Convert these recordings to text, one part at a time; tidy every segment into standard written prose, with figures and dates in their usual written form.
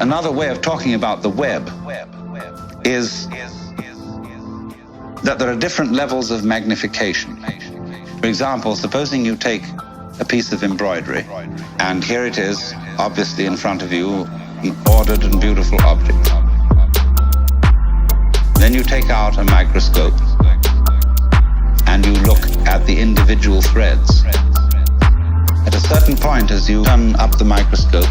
Another way of talking about the web is that there are different levels of magnification. For example, supposing you take a piece of embroidery, and here it is, obviously in front of you, an ordered and beautiful object. Then you take out a microscope and you look at the individual threads. At a certain point, as you turn up the microscope,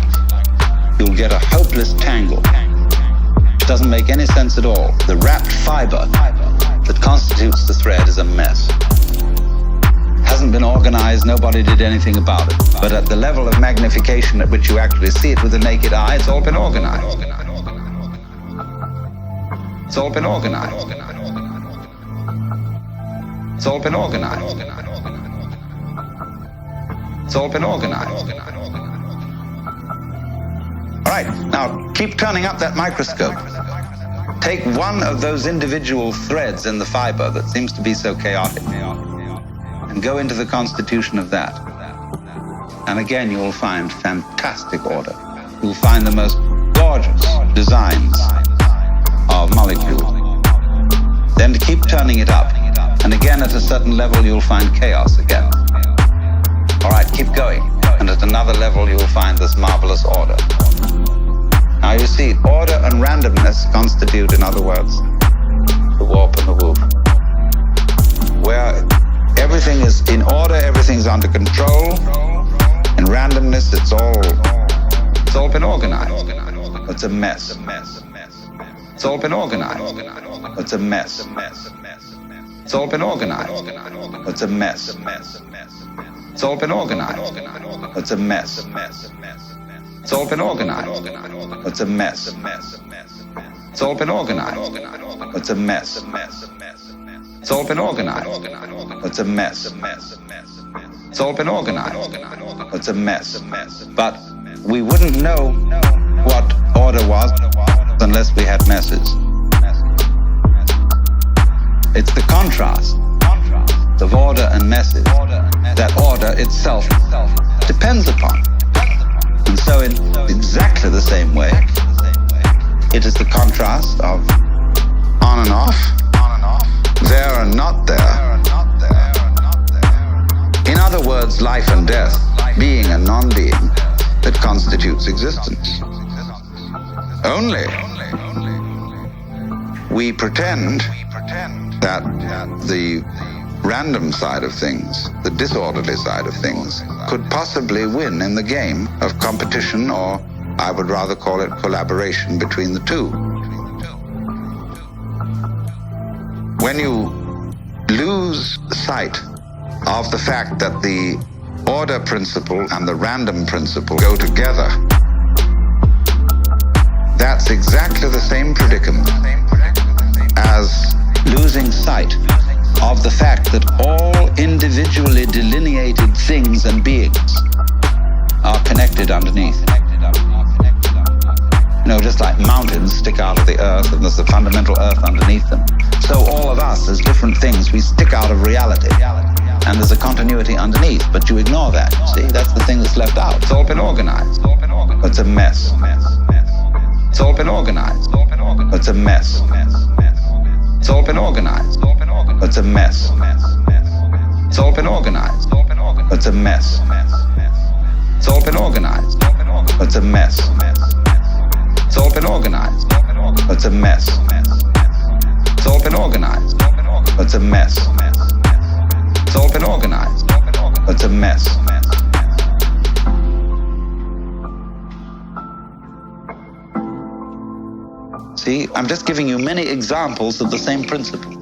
you'll get a hopeless tangle. It doesn't make any sense at all. The wrapped fiber that constitutes the thread is a mess. Hasn't been organized, nobody did anything about it. But at the level of magnification at which you actually see it with the naked eye, it's all been organized. It's all been organized. It's all been organized. It's all been organized. All right, now keep turning up that microscope. Take one of those individual threads in the fiber that seems to be so chaotic and go into the constitution of that. And again, you will find fantastic order. You'll find the most gorgeous designs of molecules. Then to keep turning it up, and again at a certain level you'll find chaos again. All right, keep going, and at another level you'll find this marvelous order. Now you see, order and randomness constitute, in other words, the warp and the woof, where everything is in order, everything's under control. In randomness, it's all been organized. It's a mess. It's all been organized. It's a mess. It's all been organized. It's a mess. It's all been organized. It's a mess. It's all been organized. It's a mess. It's all been organized. It's a mess. It's all been organized. It's a mess. It's all been organized. It's a mess. But we wouldn't know what order was unless we had messes. It's the contrast of order and messes that order itself depends upon. And so in exactly the same way, it is the contrast of on and off, there and not there. In other words, life and death, being and non-being, that constitutes existence. Only we pretend that the random side of things, the disorderly side of things, could possibly win in the game of competition, or I would rather call it collaboration between the two. When you lose sight of the fact that the order principle and the random principle go together, that's exactly the same predicament as losing sight of the fact that all individually delineated things and beings are connected underneath. You know, just like mountains stick out of the earth and there's the fundamental earth underneath them, so all of us as different things, we stick out of reality. And there's a continuity underneath, but you ignore that. See, that's the thing that's left out. It's all been organized. It's a mess. It's all been organized. It's a mess. It's all been organized. It's a mess. It's all been organized. It's a mess. It's all been organized. It's a mess. It's all been organized. It's a mess. It's all been organized. It's a mess. It's all been organized. It's a mess. See, I'm just giving you many examples of the same principle.